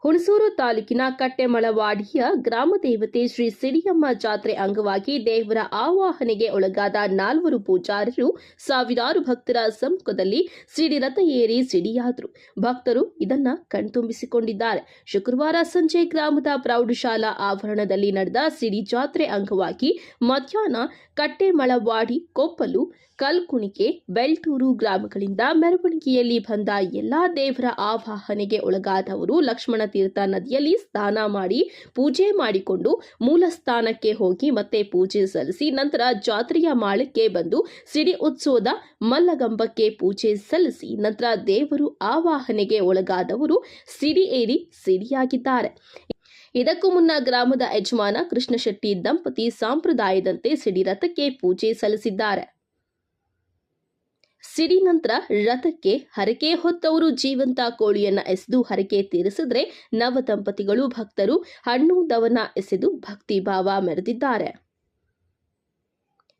ಹುಣಸೂರು ತಾಲೂಕಿನ ಕಟ್ಟೆಮಳವಾಡಿಯ ಗ್ರಾಮ ದೇವತೆ ಶ್ರೀ ಸಿಡಿಯಮ್ಮ ಜಾತ್ರೆ ಅಂಗವಾಗಿ ದೇವರ ಆವಾಹನೆಗೆ ಒಳಗಾದ 4 ಪೂಜಾರರು ಸಾವಿರಾರು ಭಕ್ತರ ಸಮ್ಮುಖದಲ್ಲಿ ಸಿಡಿ ರಥ ಏರಿ ಸಿಡಿಯಾದರು. ಭಕ್ತರು ಇದನ್ನ ಕಣ್ತುಂಬಿಸಿಕೊಂಡಿದ್ದಾರೆ. ಶುಕ್ರವಾರ ಸಂಜೆ ಗ್ರಾಮದ ಪ್ರೌಢಶಾಲಾ ಆವರಣದಲ್ಲಿ ನಡೆದ ಸಿಡಿ ಜಾತ್ರೆ ಅಂಗವಾಗಿ ಮಧ್ಯಾಹ್ನ ಕಟ್ಟೆಮಳವಾಡಿ, ಕೊಪ್ಪಲು, ಕಲ್ಕುಣಿಕೆ, ಬೆಳ್ತೂರು ಗ್ರಾಮಗಳಿಂದ ಮೆರವಣಿಗೆಯಲ್ಲಿ ಬಂದ ಎಲ್ಲಾ ದೇವರ ಆವಾಹನೆಗೆ ಒಳಗಾದವರು ಲಕ್ಷ್ಮಣ ತೀರ್ಥ ನದಿಯಲ್ಲಿ ಸ್ನಾನ ಮಾಡಿ ಪೂಜೆ ಮಾಡಿಕೊಂಡು ಮೂಲ ಸ್ಥಾನಕ್ಕೆ ಹೋಗಿ ಮತ್ತೆ ಪೂಜೆ ಸಲ್ಲಿಸಿ ನಂತರ ಜಾತ್ರೆಯ ಮಾಳಕ್ಕೆ ಬಂದು ಸಿಡಿ ಉತ್ಸವದ ಮಲ್ಲಗಂಬಕ್ಕೆ ಪೂಜೆ ಸಲ್ಲಿಸಿ ನಂತರ ದೇವರು ಆವಾಹನೆಗೆ ಒಳಗಾದವರು ಸಿಡಿ ಏರಿ ಸಿಡಿಯಾಗಿದ್ದಾರೆ. ಇದಕ್ಕೂ ಮುನ್ನ ಗ್ರಾಮದ ಯಜಮಾನ ಕೃಷ್ಣಶೆಟ್ಟಿ ದಂಪತಿ ಸಂಪ್ರದಾಯದಂತೆ ಸಿಡಿ ರಥಕ್ಕೆ ಪೂಜೆ ಸಲ್ಲಿಸಿದ್ದಾರೆ. ಸಿಡಿ ನಂತರ ರಥಕ್ಕೆ ಹರಕೆ ಹೊತ್ತವರು ಜೀವಂತ ಕೋಳಿಯನ್ನ ಎಸೆದು ಹರಕೆ ತೀರಿಸಿದ್ರೆ ನವ ದಂಪತಿಗಳು ಭಕ್ತರು ಹಣ್ಣು ದವನ ಎಸೆದು ಭಕ್ತಿ ಭಾವ ಮೆರೆದಿದ್ದಾರೆ.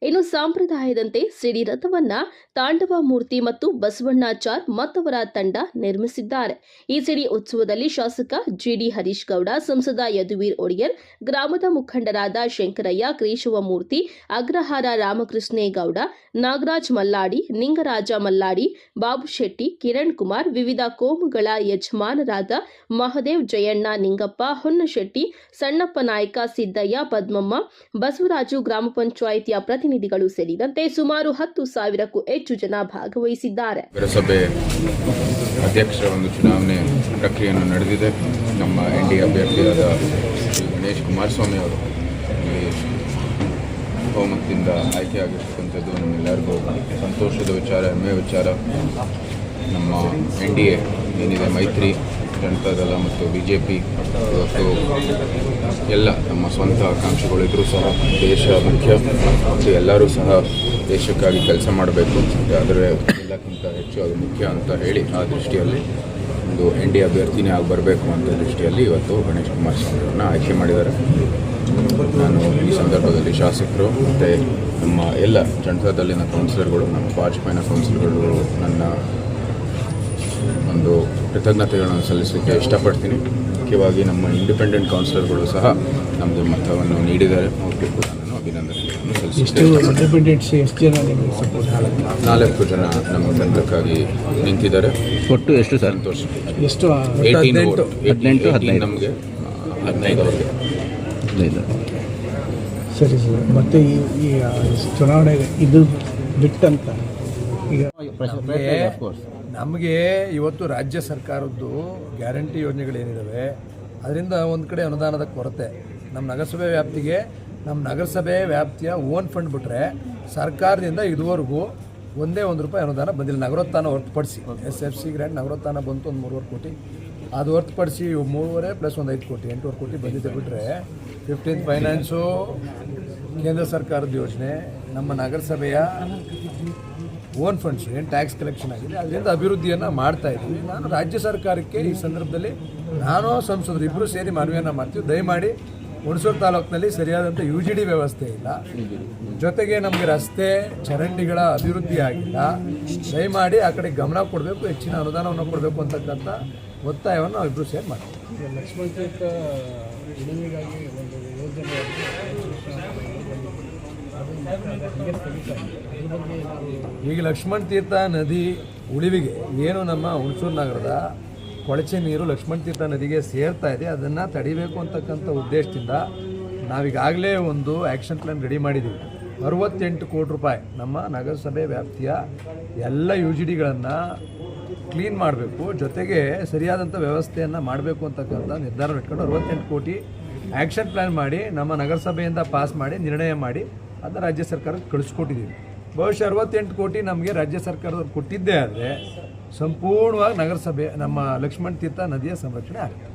ಇನ್ನು ಸಂಪ್ರದಾಯದಂತೆ ಸಿಡಿ ರಥವನ್ನ ತಾಂಡವ ಮೂರ್ತಿ ಮತ್ತು ಬಸವಣ್ಣಾಚಾರ್ ಮತ್ತವರ ತಂಡ ನಿರ್ಮಿಸಿದ್ದಾರೆ. ಈ ಸಿಡಿ ಉತ್ಸವದಲ್ಲಿ ಶಾಸಕ ಜಿಡಿ ಹರೀಶ್ ಗೌಡ, ಸಂಸದ ಯದುವೀರ್ ಒಡೆಯರ್, ಗ್ರಾಮದ ಮುಖಂಡರಾದ ಶಂಕರಯ್ಯ, ಕೇಶವ ಮೂರ್ತಿ, ಅಗ್ರಹಾರ ರಾಮಕೃಷ್ಣೇಗೌಡ, ನಾಗರಾಜ್ ಮಲ್ಲಾಡಿ, ನಿಂಗರಾಜ ಮಲ್ಲಾಡಿ, ಬಾಬು ಶೆಟ್ಟಿ, ಕಿರಣ್ ಕುಮಾರ್, ವಿವಿಧ ಕೋಮುಗಳ ಯಜಮಾನರಾದ ಮಹದೇವ್, ಜಯಣ್ಣ, ನಿಂಗಪ್ಪ, ಹೊನ್ನಶೆಟ್ಟಿ, ಸಣ್ಣಪ್ಪ ನಾಯಕ, ಸಿದ್ದಯ್ಯ, ಪದ್ಮಮ್ಮ, ಬಸವರಾಜು, ಗ್ರಾಮ ಪಂಚಾಯಿತಿಯ ಪ್ರತಿನಿಧಿಗಳು ಸೇರಿದಂತೆ ಸುಮಾರು 10,000ಕ್ಕೂ ಹೆಚ್ಚು ಜನ ಭಾಗವಹಿಸಿದ್ದಾರೆ. ನಗರಸಭೆ ಅಧ್ಯಕ್ಷರ ಒಂದು ಚುನಾವಣೆ ಪ್ರಕ್ರಿಯೆಯನ್ನು ನಡೆದಿದೆ. ನಮ್ಮ ಎನ್ಡಿಎ ಅಭ್ಯರ್ಥಿಯಾದ ಶ್ರೀ ಗಣೇಶ್ ಕುಮಾರಸ್ವಾಮಿ ಅವರು ಬಹುಮತದಿಂದ ಆಯ್ಕೆಯಾಗಿರ್ತಕ್ಕಂಥದ್ದು ನಮ್ಮೆಲ್ಲರಿಗೂ ಸಂತೋಷದ ವಿಚಾರ, ಹೆಮ್ಮೆಯ ವಿಚಾರ. ನಮ್ಮ ಎನ್ಡಿಎ ಏನಿದೆ, ಮೈತ್ರಿ ಜನತಾದಳ ಮತ್ತು ಬಿಜೆಪಿ, ಇವತ್ತು ಎಲ್ಲ ನಮ್ಮ ಸ್ವಂತ ಆಕಾಂಕ್ಷೆಗಳಿದ್ರೂ ಸಹ ದೇಶ ಮುಖ್ಯ ಮತ್ತು ಎಲ್ಲರೂ ಸಹ ದೇಶಕ್ಕಾಗಿ ಕೆಲಸ ಮಾಡಬೇಕು, ಆದರೆ ಎಲ್ಲಕ್ಕಿಂತ ಹೆಚ್ಚು ಅದು ಮುಖ್ಯ ಅಂತ ಹೇಳಿ ಆ ದೃಷ್ಟಿಯಲ್ಲಿ ಒಂದು ಎನ್ಡಿಎ ಅಭ್ಯರ್ಥಿನೇ ಆಗಿ ಬರಬೇಕು ಅಂತ ದೃಷ್ಟಿಯಲ್ಲಿ ಇವತ್ತು ಗಣೇಶ್ ಕುಮಾರಸ್ವಾಮಿಯವರನ್ನ ಆಯ್ಕೆ ಮಾಡಿದ್ದಾರೆ. ನಾನು ಈ ಸಂದರ್ಭದಲ್ಲಿ ಶಾಸಕರು ಮತ್ತು ನಮ್ಮ ಎಲ್ಲ ಜನತಾದಳಿನ ಕೌನ್ಸಿಲರ್ಗಳು, ನಮ್ಮ ಭಾಜಪೈನ ಕೌನ್ಸಿಲರ್ಗಳು ನನ್ನ ಒಂದು ಕೃತಜ್ಞತೆಗಳನ್ನು ಸಲ್ಲಿಸಲಿಕ್ಕೆ ಇಷ್ಟಪಡ್ತೀನಿ. ಮುಖ್ಯವಾಗಿ ನಮ್ಮ ಇಂಡಿಪೆಂಡೆಂಟ್ ಕೌನ್ಸಿಲರ್ಗಳು ಸಹ ನಮ್ಮದು ಮತವನ್ನು ನೀಡಿದ್ದಾರೆ. ಅವ್ರಿಗೆ ಕೂಡ ನಾನು ಅಭಿನಂದನೆಗಳನ್ನು ಸಲ್ಲಿಸುತ್ತೇನೆ. 4 ಜನ ನಮ್ಮ ಬೆಂಬಲಕ್ಕಾಗಿ ನಿಂತಿದ್ದಾರೆ. ಒಟ್ಟು ಎಷ್ಟು ಸರ್? ಸಂತೋಷ. ಎಷ್ಟು? 18 ನಮಗೆ 15 ಅವರಿಗೆ. ಸರಿ ಸರ್. ಮತ್ತು ಈ ಚುನಾವಣೆ ಇದು ಬಿಟ್ಟಂತ ಈಗ ನಮಗೆ ಇವತ್ತು ರಾಜ್ಯ ಸರ್ಕಾರದ್ದು ಗ್ಯಾರಂಟಿ ಯೋಜನೆಗಳೇನಿದ್ದಾವೆ ಅದರಿಂದ ಒಂದು ಕಡೆ ಅನುದಾನದ ಕೊರತೆ. ನಮ್ಮ ನಗರಸಭೆ ವ್ಯಾಪ್ತಿಗೆ, ನಮ್ಮ ನಗರಸಭೆ ವ್ಯಾಪ್ತಿಯ ಓನ್ ಫಂಡ್ ಬಿಟ್ಟರೆ ಸರ್ಕಾರದಿಂದ ಇದುವರೆಗೂ ಒಂದೇ ₹1 ಅನುದಾನ ಬಂದಿಲ್ಲ. ನಗರೋತ್ಥಾನ ಹೊರತುಪಡಿಸಿ SFC ಗ್ರ್ಯಾಂಟ್ ನಗರೋತ್ಥಾನ ಬಂತು ಒಂದು 3.5 ಕೋಟಿ. ಅದು ಹೊರತುಪಡಿಸಿ 3.5 ಪ್ಲಸ್ ಒಂದು 5 ಕೋಟಿ, 8.5 ಕೋಟಿ ಬಂದಿದೆ. ಬಿಟ್ಟರೆ 15th ಫೈನಾನ್ಸು ಕೇಂದ್ರ ಸರ್ಕಾರದ ಯೋಜನೆ, ನಮ್ಮ ನಗರಸಭೆಯ ಓನ್ ಫಂಡ್ಸ್ ಏನು ಟ್ಯಾಕ್ಸ್ ಕಲೆಕ್ಷನ್ ಆಗಿದೆ ಅದರಿಂದ ಅಭಿವೃದ್ಧಿಯನ್ನು ಮಾಡ್ತಾ ಇದ್ದೀವಿ. ನಾನು ರಾಜ್ಯ ಸರ್ಕಾರಕ್ಕೆ ಈ ಸಂದರ್ಭದಲ್ಲಿ ನಾನು ಸಂಸದರು ಇಬ್ಬರು ಸೇರಿ ಮನವಿಯನ್ನು ಮಾಡ್ತೀವಿ. ದಯಮಾಡಿ ಹುಣಸೂರು ತಾಲೂಕಿನಲ್ಲಿ ಸರಿಯಾದಂಥ UGD ವ್ಯವಸ್ಥೆ ಇಲ್ಲ, ಜೊತೆಗೆ ನಮಗೆ ರಸ್ತೆ ಚರಂಡಿಗಳ ಅಭಿವೃದ್ಧಿ ಆಗಿಲ್ಲ. ದಯಮಾಡಿ ಆ ಕಡೆ ಗಮನ ಕೊಡಬೇಕು, ಹೆಚ್ಚಿನ ಅನುದಾನವನ್ನು ಕೊಡಬೇಕು ಅಂತಕ್ಕಂಥ ಒತ್ತಾಯವನ್ನು ನಾವು ಇಬ್ಬರು ಸೇರಿ ಮಾಡ್ತೀವಿ. ಲಕ್ಷ್ಮಣ ತೀರ್ಥ ಉಳಿವಿಗಾಗಿ ಒಂದು ಯೋಜನೆ ಈಗ ಲಕ್ಷ್ಮಣ ತೀರ್ಥ ನದಿ ಉಳಿವಿಗೆ ಏನು ನಮ್ಮ ಹುಣಸೂರು ನಗರದ ಕೊಳಚೆ ನೀರು ಲಕ್ಷ್ಮಣ ತೀರ್ಥ ನದಿಗೆ ಸೇರ್ತಾ ಇದೆ, ಅದನ್ನು ತಡಿಬೇಕು ಅಂತಕ್ಕಂಥ ಉದ್ದೇಶದಿಂದ ನಾವೀಗಾಗಲೇ ಒಂದು ಆ್ಯಕ್ಷನ್ ಪ್ಲ್ಯಾನ್ ರೆಡಿ ಮಾಡಿದ್ದೀವಿ. 68 ಕೋಟಿ ರೂಪಾಯಿ ನಮ್ಮ ನಗರಸಭೆ ವ್ಯಾಪ್ತಿಯ ಎಲ್ಲ UGDಗಳನ್ನು ಕ್ಲೀನ್ ಮಾಡಬೇಕು, ಜೊತೆಗೆ ಸರಿಯಾದಂಥ ವ್ಯವಸ್ಥೆಯನ್ನು ಮಾಡಬೇಕು ಅಂತಕ್ಕಂಥ ನಿರ್ಧಾರ ಇಟ್ಕೊಂಡು 68 ಕೋಟಿ ಆ್ಯಕ್ಷನ್ ಪ್ಲ್ಯಾನ್ ಮಾಡಿ ನಮ್ಮ ನಗರಸಭೆಯಿಂದ ಪಾಸ್ ಮಾಡಿ ನಿರ್ಣಯ ಮಾಡಿ ಅದನ್ನು ರಾಜ್ಯ ಸರ್ಕಾರಕ್ಕೆ ಕಳಿಸ್ಕೊಟ್ಟಿದ್ದೀವಿ. ಬಹುಶಃ 68 ಕೋಟಿ ನಮಗೆ ರಾಜ್ಯ ಸರ್ಕಾರದವ್ರು ಕೊಟ್ಟಿದ್ದೇ ಆದರೆ ಸಂಪೂರ್ಣವಾಗಿ ನಗರಸಭೆ ನಮ್ಮ ಲಕ್ಷ್ಮಣ ತೀರ್ಥ ನದಿಯ ಸಂರಕ್ಷಣೆ ಆಗುತ್ತೆ.